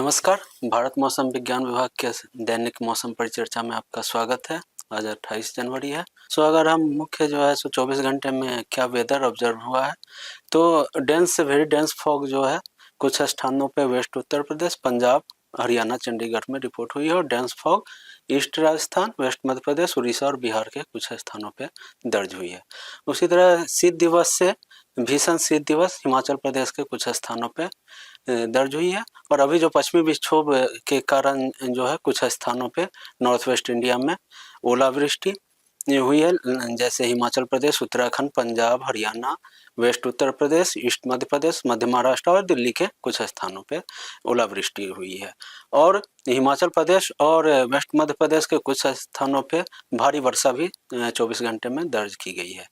नमस्कार। भारत मौसम विज्ञान विभाग के दैनिक मौसम परिचर्चा में आपका स्वागत है। आज 28 जनवरी है। अगर हम मुख्य जो है 24 घंटे में क्या वेदर ऑब्जर्व हुआ है, तो डेंस से वेरी डेंस फॉग जो है कुछ स्थानों पे वेस्ट उत्तर प्रदेश, पंजाब, हरियाणा, चंडीगढ़ में रिपोर्ट हुई है और dense fog east Rajasthan, west Madhya Pradesh, Orissa और बिहार के कुछ स्थानों पे दर्ज हुई है। उसी तरह शीत दिवस से भीषण शीत दिवस हिमाचल प्रदेश के कुछ स्थानों पे दर्ज हुई है और अभी जो पश्चिमी विक्षोभ के कारण जो है कुछ स्थानों पे नॉर्थ वेस्ट इंडिया में ओलावृष्टि हुई है, जैसे हिमाचल प्रदेश, उत्तराखंड, पंजाब, हरियाणा, वेस्ट उत्तर प्रदेश, ईस्ट मध्य प्रदेश, मध्य महाराष्ट्र और दिल्ली के कुछ स्थानों पे ओलावृष्टि हुई है और हिमाचल प्रदेश और वेस्ट मध्य प्रदेश के कुछ स्थानों पे भारी वर्षा भी 24 घंटे में दर्ज की गई है।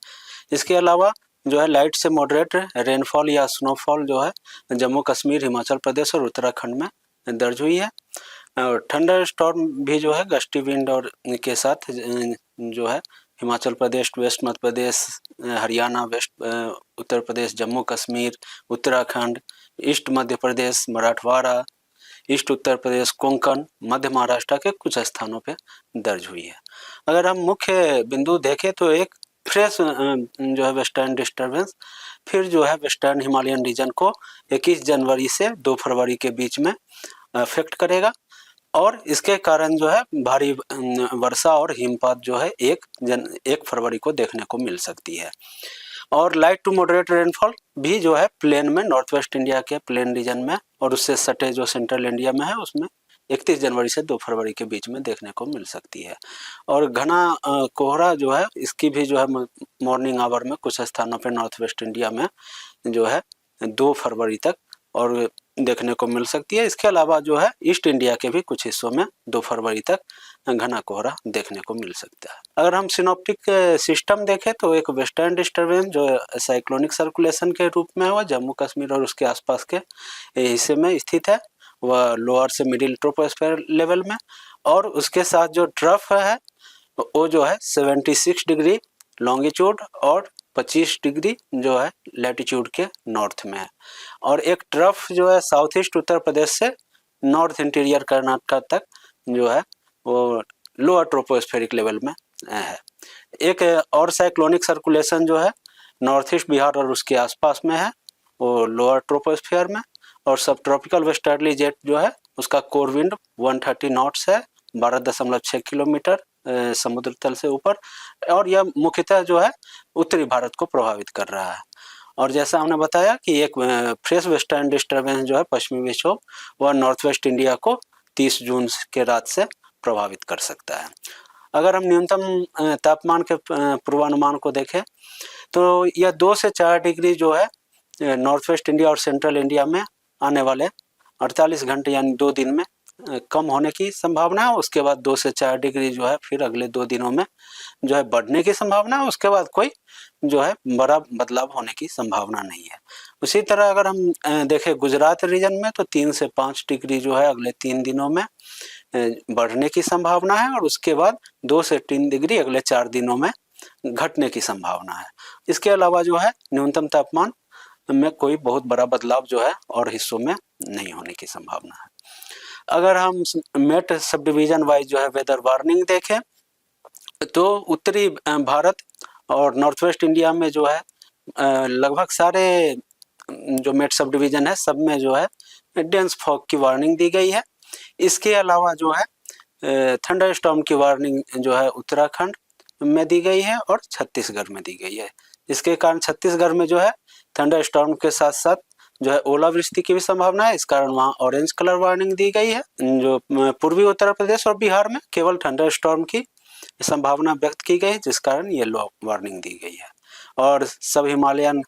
इसके अलावा जो है लाइट से मॉडरेट रेनफॉल या स्नोफॉल जो है जम्मू कश्मीर, हिमाचल प्रदेश और उत्तराखंड में दर्ज हुई है और थंडर स्टॉर्म भी जो है गस्टी विंड और के साथ जो है हिमाचल प्रदेश, वेस्ट मध्य प्रदेश, हरियाणा, वेस्ट उत्तर प्रदेश, जम्मू कश्मीर, उत्तराखंड, ईस्ट मध्य प्रदेश, मराठवाड़ा, ईस्ट उत्तर प्रदेश, कोंकण, मध्य महाराष्ट्र के कुछ स्थानों पे दर्ज हुई है। अगर हम मुख्य बिंदु देखें तो एक फ्रेश जो है वेस्टर्न डिस्टर्बेंस फिर जो है वेस्टर्न हिमालयन रीजन को 21 जनवरी से 2 फरवरी के बीच में अफेक्ट करेगा और इसके कारण जो है भारी वर्षा और हिमपात जो है 1 फरवरी को देखने को मिल सकती है और लाइट टू मॉडरेट रेनफॉल भी जो है प्लेन में, नॉर्थ वेस्ट इंडिया के प्लेन रीजन में और उससे सटे जो सेंट्रल इंडिया में है उसमें 31 जनवरी से 2 फरवरी के बीच में देखने को मिल सकती है और घना कोहरा जो है इसकी भी जो है मॉर्निंग आवर में कुछ स्थानों पर नॉर्थ वेस्ट इंडिया में जो है 2 फरवरी तक और देखने को मिल सकती है। इसके अलावा जो है ईस्ट इंडिया के भी कुछ हिस्सों में 2 फरवरी तक घना कोहरा देखने को मिल सकता है। अगर हम सिनोप्टिक सिस्टम देखें तो एक वेस्टर्न डिस्टर्बेंस जो साइक्लोनिक सर्कुलेशन के रूप में है जम्मू कश्मीर और उसके आसपास के हिस्से में स्थित है, वह लोअर से मिडिल ट्रोपोस्फेयर लेवल में और उसके साथ जो ट्रफ है वो जो है 76 डिग्री लॉन्गिट्यूड और 25 डिग्री जो है लैटिट्यूड के नॉर्थ में है और एक ट्रफ जो है साउथ ईस्ट उत्तर प्रदेश से नॉर्थ इंटीरियर कर्नाटक तक जो है वो लोअर ट्रोपोस्फेरिक लेवल में है। एक और साइक्लोनिक सर्कुलेशन जो है नॉर्थ ईस्ट बिहार और उसके आसपास में है, वो लोअर ट्रोपोस्फेयर में और सब ट्रॉपिकल वेस्टर्ली जेट जो है उसका कोर विंड 130 नॉट्स है, 12.6 किलोमीटर समुद्र तल से ऊपर और यह मुख्यतः जो है उत्तरी भारत को प्रभावित कर रहा है और जैसा हमने बताया कि एक फ्रेश वेस्टर्न डिस्टर्बेंस जो है पश्चिमी विक्षोभ वह नॉर्थ वेस्ट इंडिया को 30 जून के रात से प्रभावित कर सकता है। अगर हम न्यूनतम तापमान के पूर्वानुमान को देखें तो यह 2 से 4 डिग्री जो है नॉर्थ वेस्ट इंडिया और सेंट्रल इंडिया में आने वाले 48 घंटे यानी 2 दिन में कम होने की संभावना है। उसके बाद 2 से 4 डिग्री जो है फिर अगले 2 दिनों में जो है बढ़ने की संभावना है। उसके बाद कोई जो है बड़ा बदलाव होने की संभावना नहीं है। उसी तरह अगर हम देखें गुजरात रीजन में तो 3 से 5 डिग्री जो है अगले 3 दिनों में बढ़ने की संभावना है और उसके बाद 2 से 3 डिग्री अगले 4 दिनों में घटने की संभावना है। इसके अलावा जो है न्यूनतम तापमान में कोई बहुत बड़ा बदलाव जो है और हिस्सों में नहीं होने की संभावना है। अगर हम मेट सब डिवीजन वाइज जो है वेदर वार्निंग देखें तो उत्तरी भारत और नॉर्थ वेस्ट इंडिया में जो है लगभग सारे जो मेट सब डिवीजन है सब में जो है डेंस फॉग की वार्निंग दी गई है। इसके अलावा जो है थंडर स्टॉर्म की वार्निंग जो है उत्तराखंड में दी गई है और छत्तीसगढ़ में दी गई है। इसके कारण छत्तीसगढ़ में जो है थंडर स्टॉर्म के साथ साथ जो है ओलावृष्टि की भी संभावना है, इस कारण वहाँ ऑरेंज कलर वार्निंग दी गई है। जो पूर्वी उत्तर प्रदेश और बिहार में केवल थंडर स्टॉर्म की संभावना व्यक्त की गई जिस कारण येलो वार्निंग दी गई है और सब हिमालयन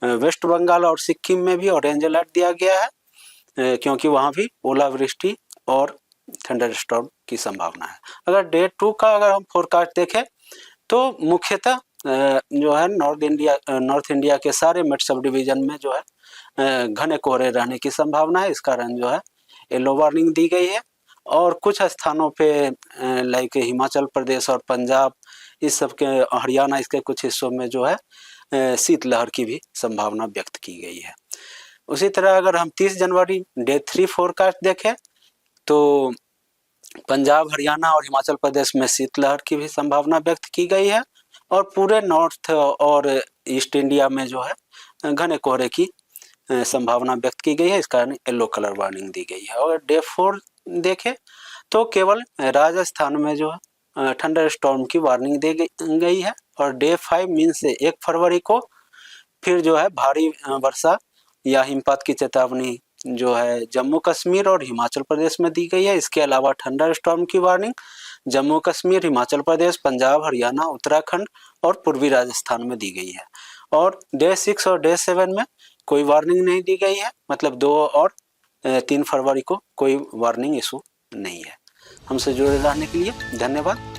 वेस्ट बंगाल और सिक्किम में भी ऑरेंज अलर्ट दिया गया है क्योंकि वहाँ भी ओलावृष्टि और थंडर स्टॉर्म की संभावना है। अगर डे 2 का अगर हम फोरकास्ट देखें तो मुख्यतः जो है नॉर्थ इंडिया के सारे मेट सब डिवीजन में जो है घने कोहरे रहने की संभावना है, इस कारण जो है येलो वार्निंग दी गई है और कुछ स्थानों पे लाइक हिमाचल प्रदेश और पंजाब इस सब के हरियाणा इसके कुछ हिस्सों में जो है शीतलहर की भी संभावना व्यक्त की गई है। उसी तरह अगर हम 30 जनवरी डे 3 फोरकास्ट देखें तो पंजाब, हरियाणा और हिमाचल प्रदेश में शीतलहर की भी संभावना व्यक्त की गई है और पूरे नॉर्थ और ईस्ट इंडिया में जो है घने कोहरे की संभावना व्यक्त की गई है। इस कारण येलो कलर वार्निंग दी गई है। और डे 4 देखें तो केवल राजस्थान में जो है थंडर स्टॉर्म की वार्निंग दी गई है। और डे 5 मीन से 1 फरवरी को फिर जो है भारी वर्षा या हिमपात की चेतावनी जो है जम्मू कश्मीर और हिमाचल प्रदेश में दी गई है। इसके अलावा थंडर स्टॉर्म की वार्निंग जम्मू कश्मीर, हिमाचल प्रदेश, पंजाब, हरियाणा, उत्तराखंड और पूर्वी राजस्थान में दी गई है। और डे 6 और डे 7 में कोई वार्निंग नहीं दी गई है, मतलब 2 और 3 फरवरी को कोई वार्निंग इशू नहीं है। हमसे जुड़े रहने के लिए धन्यवाद।